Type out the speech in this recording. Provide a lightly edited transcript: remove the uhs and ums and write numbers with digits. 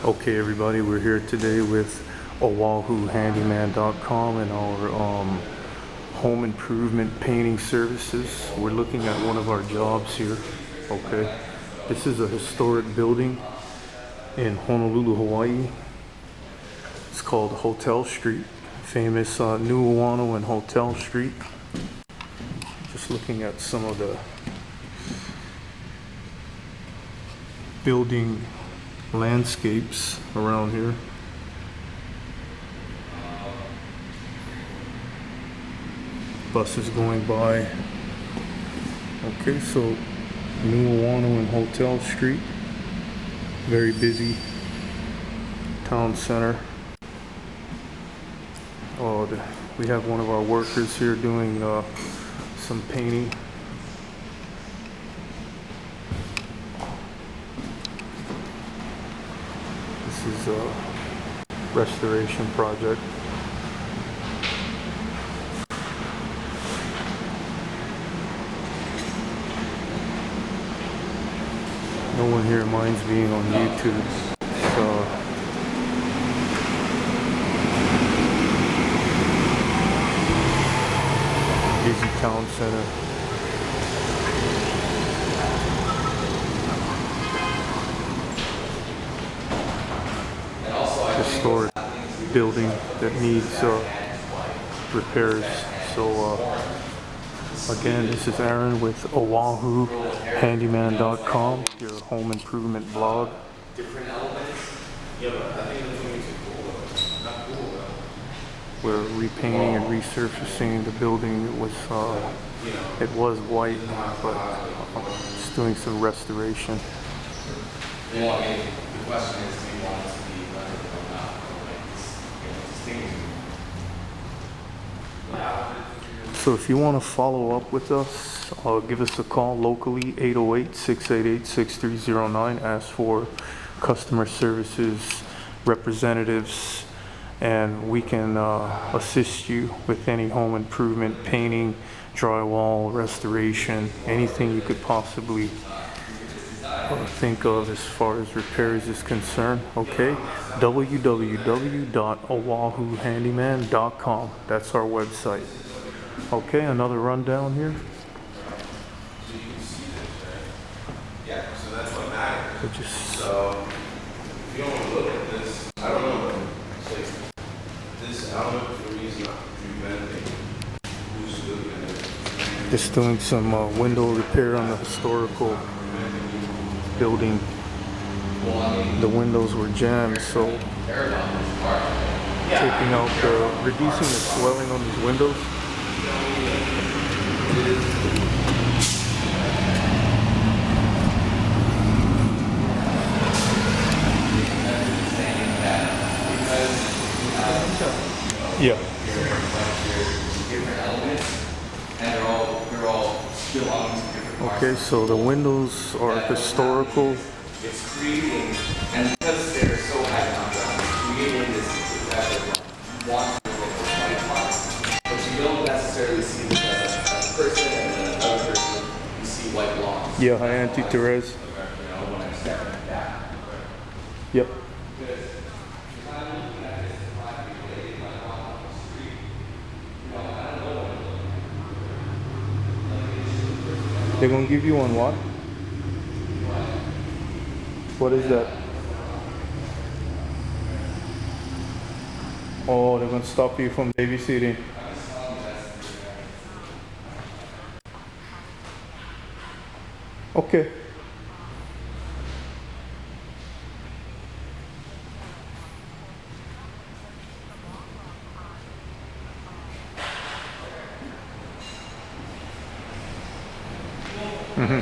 Okay, everybody, we're here today with OahuHandyman.com and our home improvement painting services. We're looking at one of our jobs here. Okay, this is a historic building in Honolulu, Hawaii. It's called Hotel Street, famous New Oahu and Hotel Street. Just looking at some of the building landscapes around here. Buses going by. Okay, so New Oahu and Hotel Street, very busy town center. We have one of our workers here doing some painting. This is a restoration project. No one here minds being on YouTube. Busy town center. Historic building that needs repairs. So again, this is Aaron with OahuHandyman.com, your home improvement blog. We're repainting and resurfacing the building. It was white, but it's doing some restoration. The question is, do you want it to be rented or not? So if you want to follow up with us, give us a call locally, 808-688-6309. Ask for customer services representatives, and we can assist you with any home improvement, painting, drywall, restoration, anything you could possibly think of as far as repairs is concerned. Okay, www.oahuhandyman.com. That's our website. Okay, another rundown here. Yeah, so that's what matters. So if you don't want to look at this, I don't know. This element for me is not preventing who's looking at it. Just doing some window repair on the historical building. The windows were jammed, so taking out reducing the swelling on these windows. Yeah. Okay, so the windows are historical. It's creating, and because they're so high contrast, it's creating this effect of want to look white lines. But you don't necessarily see the person and then another person, you see white lines. Yeah, hi Auntie Therese. Yep. They're gonna give you on what? What is that? Oh, they're gonna stop you from babysitting. Okay. Mm-hmm.